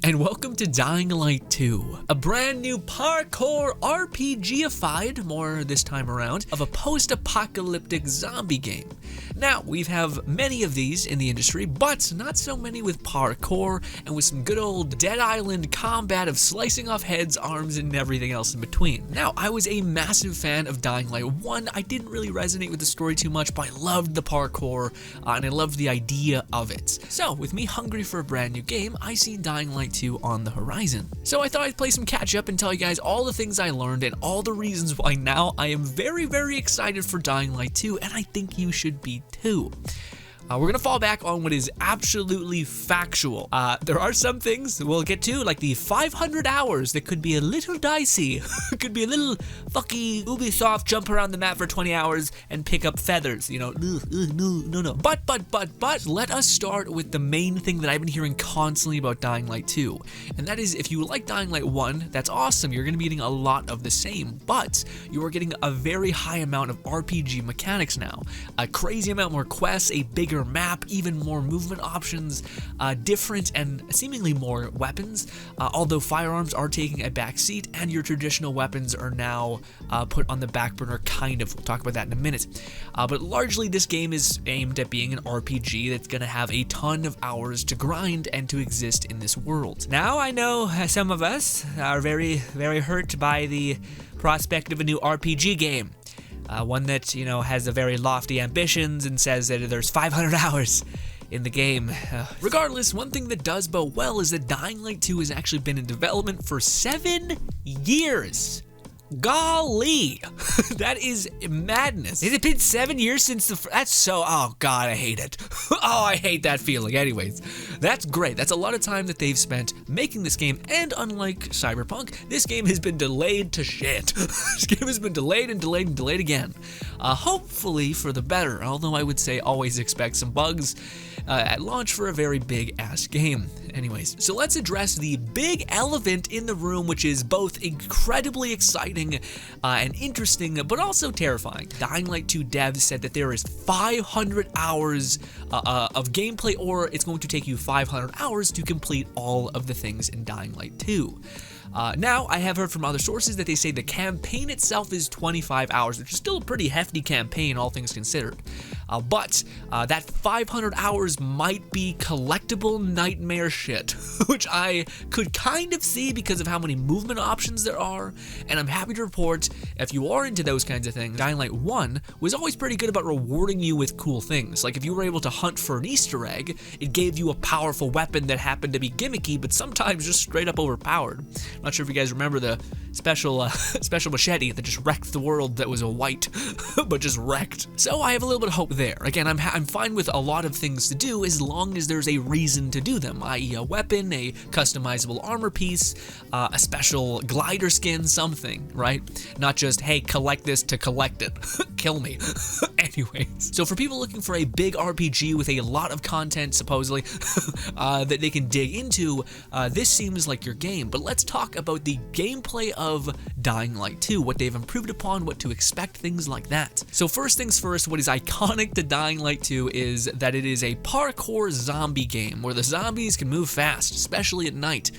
and welcome to Dying Light 2, a brand new parkour RPG-ified, more this time around, of a post-apocalyptic zombie game. Now, we have many of these in the industry, but not so many with parkour, and with some good old Dead Island combat of slicing off heads, arms, and everything else in between. Now, I was a massive fan of Dying Light 1. I didn't really resonate with the story too much, but I loved the parkour, and I loved the idea of it. So, with me hungry for a brand new game, I see Dying Light 2 on the horizon. So I thought I'd play some catch up and tell you guys all the things I learned and all the reasons why now I am very, very excited for Dying Light 2, and I think you should be too. We're gonna fall back on what is absolutely factual. There are some things that we'll get to, like the 500 hours that could be a little dicey. Could be a little fucky Ubisoft jump around the map for 20 hours and pick up feathers, you know, no. But, let us start with the main thing that I've been hearing constantly about Dying Light 2. And that is, if you like Dying Light 1, that's awesome, you're gonna be getting a lot of the same, but you are getting a very high amount of RPG mechanics now. A crazy amount more quests, a bigger map, even more movement options, different and seemingly more weapons, although firearms are taking a back seat and your traditional weapons are now put on the back burner, kind of. We'll talk about that in a minute. But largely this game is aimed at being an RPG that's going to have a ton of hours to grind and to exist in this world. Now, I know some of us are very, very hurt by the prospect of a new RPG game. One that, you know, has a very lofty ambitions and says that there's 500 hours in the game. Regardless, one thing that does bode well is that Dying Light 2 has actually been in development for 7 years. Golly, that is madness. Has it been 7 years since that's so, oh God, I hate it. Oh, I hate that feeling. Anyways, that's great. That's a lot of time that they've spent making this game, and unlike Cyberpunk, this game has been delayed to shit. This game has been delayed and delayed and delayed again. Hopefully for the better, although I would say always expect some bugs at launch for a very big ass game. Anyways, so let's address the big elephant in the room, which is both incredibly exciting and interesting, but also terrifying. Dying Light 2 devs said that there is 500 hours of gameplay, or it's going to take you 500 hours to complete all of the things in Dying Light 2. Now, I have heard from other sources that they say the campaign itself is 25 hours, which is still a pretty hefty campaign, all things considered. But that 500 hours might be collectible nightmare shit, which I could kind of see because of how many movement options there are, and I'm happy to report, if you are into those kinds of things, Dying Light 1 was always pretty good about rewarding you with cool things. Like if you were able to hunt for an Easter egg, it gave you a powerful weapon that happened to be gimmicky, but sometimes just straight up overpowered. Not sure if you guys remember the special machete that just wrecked the world that was a white, but just wrecked. So I have a little bit of hope there. Again, I'm fine with a lot of things to do as long as there's a reason to do them, i.e. a weapon, a customizable armor piece, a special glider skin, something, right? Not just, hey, collect this to collect it. Kill me. Anyways, so for people looking for a big RPG with a lot of content, supposedly, that they can dig into, this seems like your game. But let's talk about the gameplay of Dying Light 2, what they've improved upon, what to expect, things like that. So first things first, what is iconic to Dying Light 2 is that it is a parkour zombie game where the zombies can move fast, especially at night.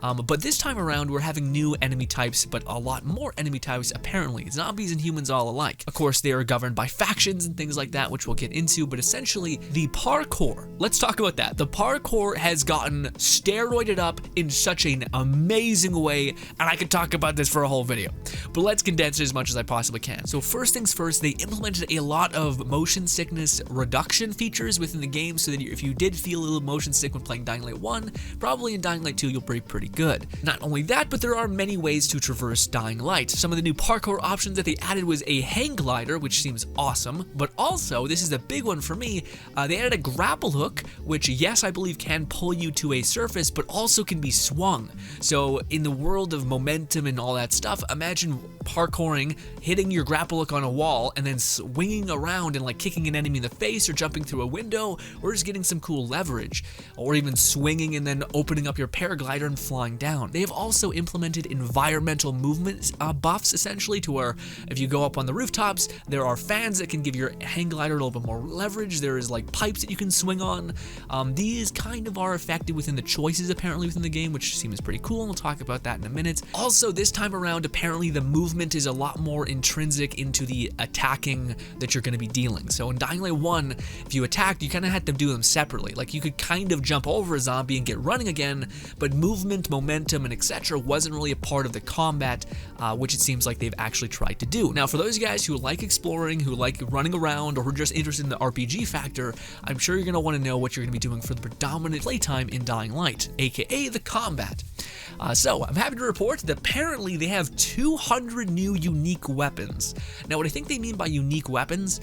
But this time around, we're having new enemy types, but a lot more enemy types apparently. Zombies and humans all alike. Of course, they are governed by factions and things like that, which we'll get into, but essentially, the parkour, let's talk about that. The parkour has gotten steroided up in such an amazing way, and I could talk about this for a whole video, but let's condense it as much as I possibly can. So first things first, they implemented a lot of motion sickness reduction features within the game, so that if you did feel a little motion sick when playing Dying Light 1, probably in Dying Light 2, you'll be pretty good. Not only that, but there are many ways to traverse Dying Light. Some of the new parkour options that they added was a hang glider, which seems awesome, but also, this is a big one for me, they added a grapple hook, which yes, I believe can pull you to a surface, but also can be swung. So in the world of momentum and all that stuff, enough, imagine parkouring, hitting your grapple hook on a wall, and then swinging around and like kicking an enemy in the face or jumping through a window, or just getting some cool leverage, or even swinging and then opening up your paraglider and flying down. They have also implemented environmental movement buffs, essentially, to where if you go up on the rooftops, there are fans that can give your hang glider a little bit more leverage. There is like pipes that you can swing on. These kind of are affected within the choices apparently within the game, which seems pretty cool, and we'll talk about that in a minute. Also, this time around, apparently the movement is a lot more intrinsic into the attacking that you're going to be dealing. So in Dying Light 1, if you attacked, you kind of had to do them separately. Like you could kind of jump over a zombie and get running again, but movement, momentum, and etc. wasn't really a part of the combat, which it seems like they've actually tried to do. Now, for those guys who like exploring, who like running around, or who are just interested in the RPG factor, I'm sure you're going to want to know what you're going to be doing for the predominant playtime in Dying Light, aka the combat. So I'm happy to report that apparently they have 200 new unique weapons. Now, what I think they mean by unique weapons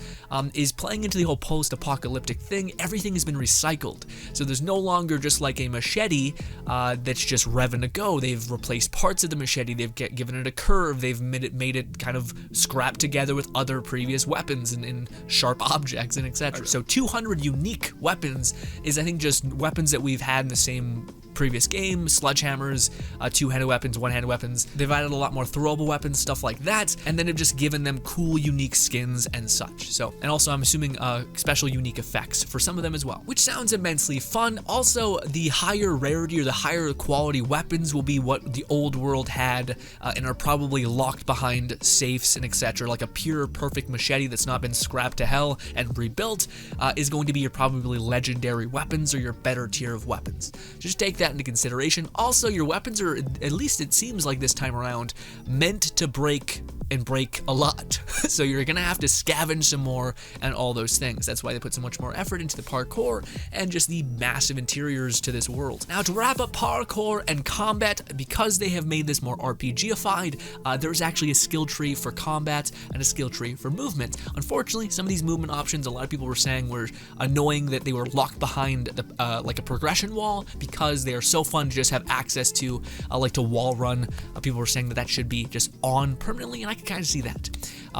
is playing into the whole post-apocalyptic thing. Everything has been recycled, so there's no longer just like a machete that's just revving to go. They've replaced parts of the machete, they've given it a curve, they've made it kind of scrapped together with other previous weapons and sharp objects and etc. So 200 unique weapons is, I think, just weapons that we've had in the same previous game, sledgehammers, two-handed weapons, one-handed weapons. They've added a lot more throwable weapons, stuff like that, and then have just given them cool, unique skins and such. So, and also I'm assuming special unique effects for some of them as well, which sounds immensely fun. Also, the higher rarity or the higher quality weapons will be what the old world had and are probably locked behind safes and etc. Like a pure, perfect machete that's not been scrapped to hell and rebuilt is going to be your probably legendary weapons or your better tier of weapons. Just take that into consideration. Also, your weapons are, at least it seems like this time around, meant to break and break a lot. So you're gonna have to scavenge some more and all those things. That's why they put so much more effort into the parkour and just the massive interiors to this world. Now, to wrap up parkour and combat, because they have made this more RPG-ified, there's actually a skill tree for combat and a skill tree for movement. Unfortunately, some of these movement options, a lot of people were saying, were annoying, that they were locked behind the like a progression wall, because they are so fun to just have access to, like to wall run. People were saying that that should be just on permanently, and I can kind of see that.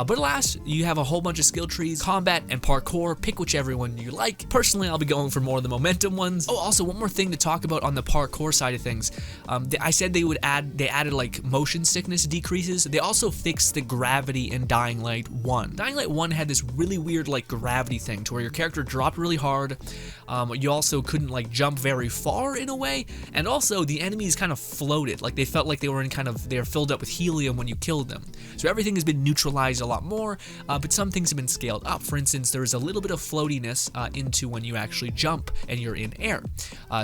But alas, you have a whole bunch of skill trees, combat and parkour. Pick whichever one you like. Personally, I'll be going for more of the momentum ones. Oh, also one more thing to talk about on the parkour side of things. I said they added like motion sickness decreases. They also fixed the gravity in Dying Light 1. Dying Light 1 had this really weird like gravity thing to where your character dropped really hard. You also couldn't like jump very far in a way, and also the enemies kind of floated. Like they felt like they were filled up with helium when you killed them. So everything has been neutralized a lot more, but some things have been scaled up. For instance, there's a little bit of floatiness into when you actually jump and you're in air,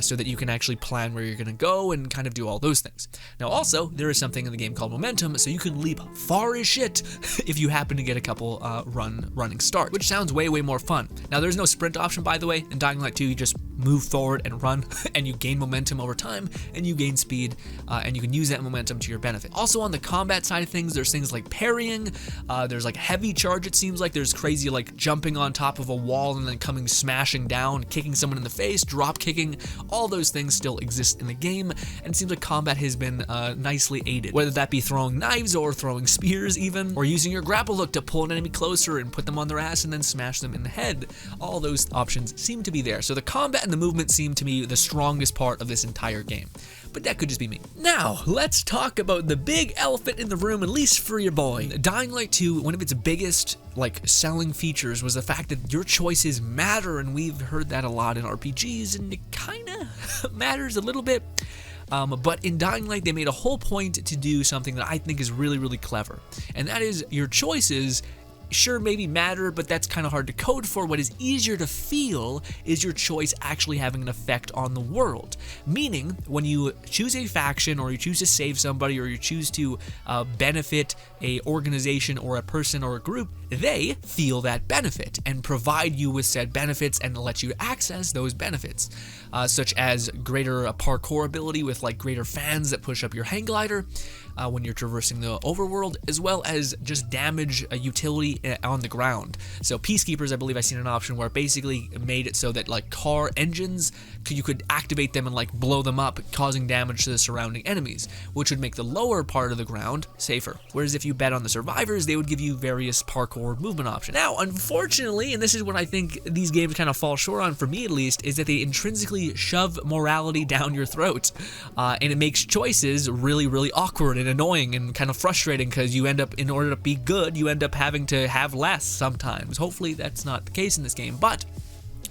so that you can actually plan where you're going to go and kind of do all those things. Now also, there is something in the game called momentum, so you can leap far as shit if you happen to get a couple running start, which sounds way more fun. Now there's no sprint option, by the way. In Dying Light 2, you just move forward and run, and you gain momentum over time, and you gain speed, and you can use that momentum to your benefit. Also, on the combat side of things, there's things like parrying, there's like heavy charge, it seems like. There's crazy like jumping on top of a wall and then coming smashing down, kicking someone in the face, drop kicking. All those things still exist in the game, and it seems like combat has been nicely aided, whether that be throwing knives or throwing spears even, or using your grapple hook to pull an enemy closer and put them on their ass and then smash them in the head. All those options seem to be there. So the combat and the movement seem to me the strongest part of this entire game. But that could just be me. Now, let's talk about the big elephant in the room, at least for your boy. Dying Light 2, one of its biggest selling features was the fact that your choices matter, and we've heard that a lot in RPGs, and it kinda matters a little bit. But in Dying Light, they made a whole point to do something that I think is really clever, and that is your choices sure maybe matter, but that's kind of hard to code for. What is easier to feel is your choice actually having an effect on the world. Meaning, when you choose a faction, or you choose to save somebody, or you choose to benefit a organization or a person or a group, they feel that benefit and provide you with said benefits and let you access those benefits, such as greater parkour ability with like greater fans that push up your hang glider when you're traversing the overworld, as well as just damage utility on the ground. So Peacekeepers, I believe I seen an option where it basically made it so that like car engines, you could activate them and like blow them up, causing damage to the surrounding enemies, which would make the lower part of the ground safer. Whereas if you bet on the survivors, they would give you various parkour movement options. Now, unfortunately, and this is what I think these games kind of fall short on, for me at least, is that they intrinsically shove morality down your throat, and it makes choices really, really awkward and annoying and kind of frustrating, because you end up, in order to be good, you end up having to have less sometimes. Hopefully that's not the case in this game, but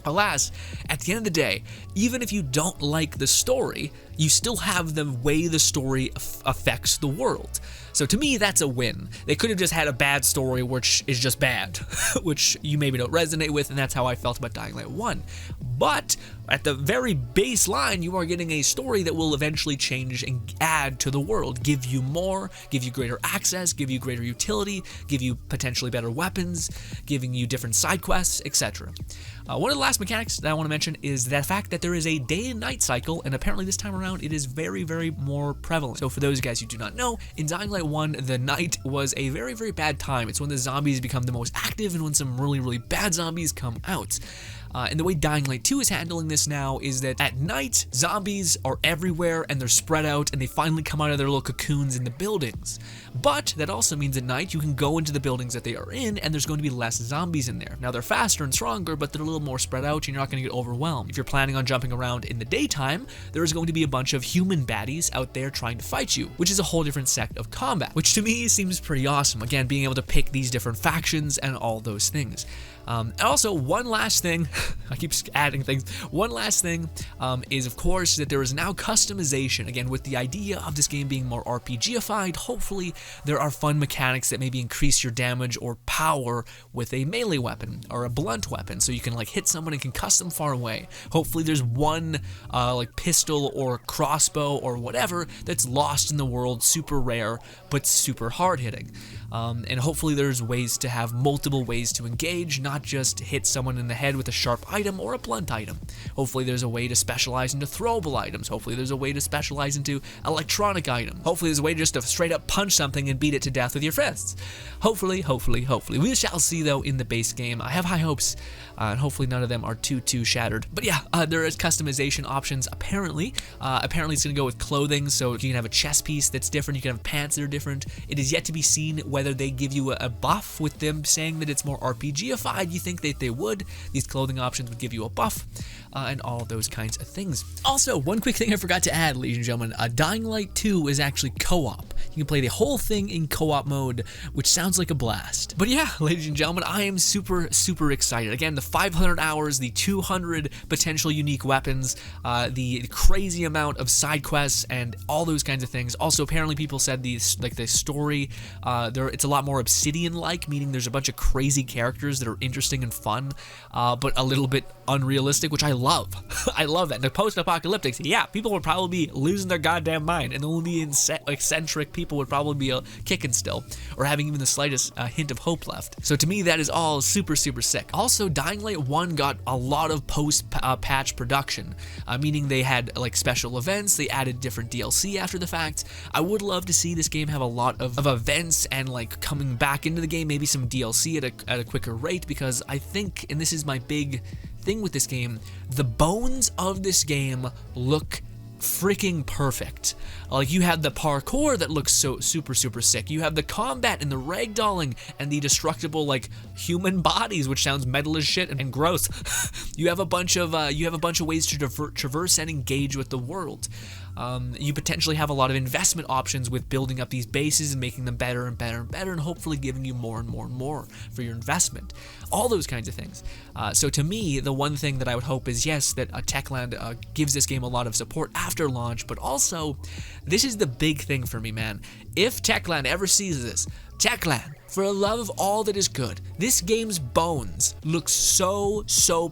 alas, at the end of the day, even if you don't like the story, you still have the way the story affects the world. So to me, that's a win. They could have just had a bad story, which is just bad, which you maybe don't resonate with, and that's how I felt about Dying Light 1. But at the very baseline, you are getting a story that will eventually change and add to the world, give you more, give you greater access, give you greater utility, give you potentially better weapons, giving you different side quests, etc. One of the last mechanics that I want to mention is the fact that there is a day and night cycle, and apparently this time around it is very, very more prevalent. So for those guys who do not know, in Dying Light 1, the night was a very, very bad time. It's when the zombies become the most active and when some really, really bad zombies come out. And the way Dying Light 2 is handling this now is that at night, zombies are everywhere and they're spread out and they finally come out of their little cocoons in the buildings. But that also means at night you can go into the buildings that they are in and there's going to be less zombies in there. Now they're faster and stronger, but they're a little more spread out and you're not going to get overwhelmed. If you're planning on jumping around in the daytime, there is going to be a bunch of human baddies out there trying to fight you, which is a whole different sect of combat, which to me seems pretty awesome. Again, being able to pick these different factions and all those things. And also, one last thing, I keep adding things, one last thing is, of course, that there is now customization. Again, with the idea of this game being more RPG-ified, hopefully there are fun mechanics that maybe increase your damage or power with a melee weapon or a blunt weapon, so you can like hit someone and concuss them far away. Hopefully there's one like pistol or crossbow or whatever that's lost in the world, super rare, but super hard-hitting. And hopefully there's ways to have multiple ways to engage, not just hit someone in the head with a sharp item or a blunt item. Hopefully there's a way to specialize into throwable items. Hopefully there's a way to specialize into electronic items. Hopefully there's a way just to straight up punch something and beat it to death with your fists. Hopefully. We shall see though in the base game. I have high hopes, and hopefully none of them are too shattered. But yeah, there is customization options apparently. Apparently it's going to go with clothing, so you can have a chest piece that's different, you can have pants that are different. It is yet to be seen whether they give you a buff, with them saying that it's more RPG-ified. You think that they would. These clothing options would give you a buff, and all those kinds of things. Also, one quick thing I forgot to add, ladies and gentlemen, Dying Light 2 is actually co-op. You can play the whole thing in co-op mode, which sounds like a blast. But yeah, ladies and gentlemen, I am super excited. Again, the 500 hours, the 200 potential unique weapons, the crazy amount of side quests, and all those kinds of things. Also, apparently people said the story, it's a lot more Obsidian-like, meaning there's a bunch of crazy characters that are interesting and fun, but a little bit unrealistic, which I love. I love that. In the post-apocalyptic, yeah, people would probably be losing their goddamn mind, and only eccentric people would probably be kicking still, or having even the slightest hint of hope left. So to me, that is all super sick. Also, Dying Light 1 got a lot of post-patch production, meaning they had like special events, they added different DLC after the fact. I would love to see this game have a lot of events and like coming back into the game, maybe some DLC at a quicker rate, because I think, and this is my big thing with this game, the bones of this game look freaking perfect. Like, you have the parkour that looks so super sick. You have the combat and the ragdolling and the destructible like human bodies, which sounds metal as shit and gross. You have a bunch of ways to traverse and engage with the world. You potentially have a lot of investment options with building up these bases and making them better and better and better, and hopefully giving you more and more for your investment. All those kinds of things. So to me, the one thing that I would hope is, yes, that Techland gives this game a lot of support after launch, but also, this is the big thing for me, man. If Techland ever sees this, Techland, for the love of all that is good, this game's bones look so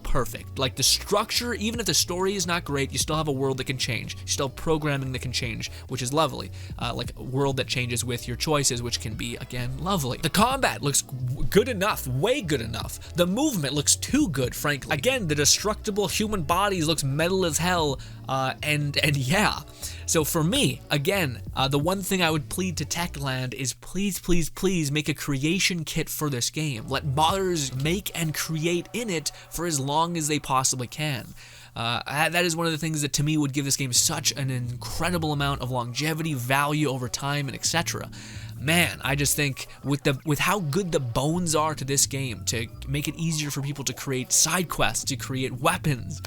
perfect. Like the structure, even if the story is not great, you still have a world that can change. You still have programming that can change, which is lovely. Like a world that changes with your choices, which can be, again, lovely. The combat looks good enough, way good enough. The movement looks too good, frankly. Again, the destructible human bodies looks metal as hell, and yeah. So for me, again, the one thing I would plead to Techland is please make a creation kit for this game. Let modders make and create in it for as long as they possibly can. That is one of the things that to me would give this game such an incredible amount of longevity, value over time, and etc. Man, I just think with how good the bones are to this game, to make it easier for people to create side quests, to create weapons,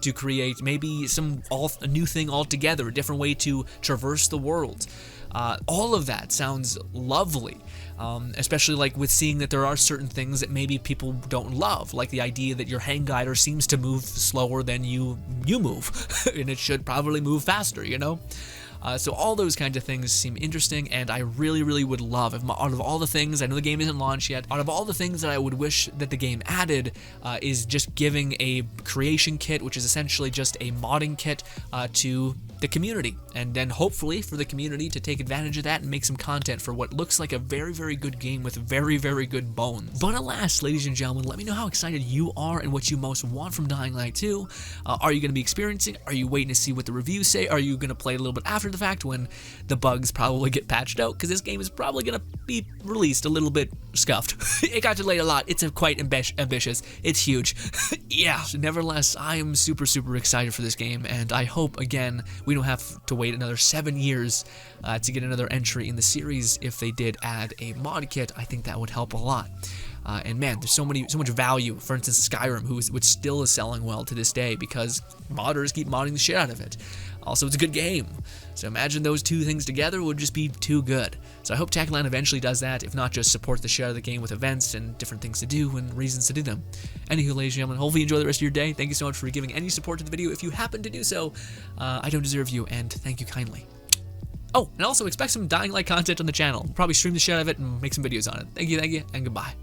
to create maybe a new thing altogether, a different way to traverse the world. All of that sounds lovely, especially like with seeing that there are certain things that maybe people don't love, like the idea that your hang glider seems to move slower than you move, and it should probably move faster, you know? So all those kinds of things seem interesting, and I really would love, if out of all the things, I know the game isn't launched yet, out of all the things that I would wish that the game added is just giving a creation kit, which is essentially just a modding kit to the community, and then hopefully for the community to take advantage of that and make some content for what looks like a very good game with very good bones. But alas, ladies and gentlemen, let me know how excited you are and what you most want from Dying Light 2. Are you going to be experiencing? Are you waiting to see what the reviews say? Are you going to play a little bit after the fact when the bugs probably get patched out? Because this game is probably going to be released a little bit scuffed. It got delayed a lot. It's quite ambitious. It's huge. Yeah. So nevertheless, I am super excited for this game, and I hope, again, we don't have to wait another 7 years to get another entry in the series. If they did add a mod kit, I think that would help a lot. And man, there's so much value. For instance, Skyrim, which still is selling well to this day because modders keep modding the shit out of it. Also, it's a good game. So imagine those two things together would just be too good. So I hope Techland eventually does that, if not just support the shit out of the game with events and different things to do and reasons to do them. Anywho, ladies and gentlemen, hopefully you enjoy the rest of your day. Thank you so much for giving any support to the video. If you happen to do so, I don't deserve you, and thank you kindly. Oh, and also expect some Dying Light content on the channel. We'll probably stream the shit out of it and make some videos on it. Thank you, and goodbye.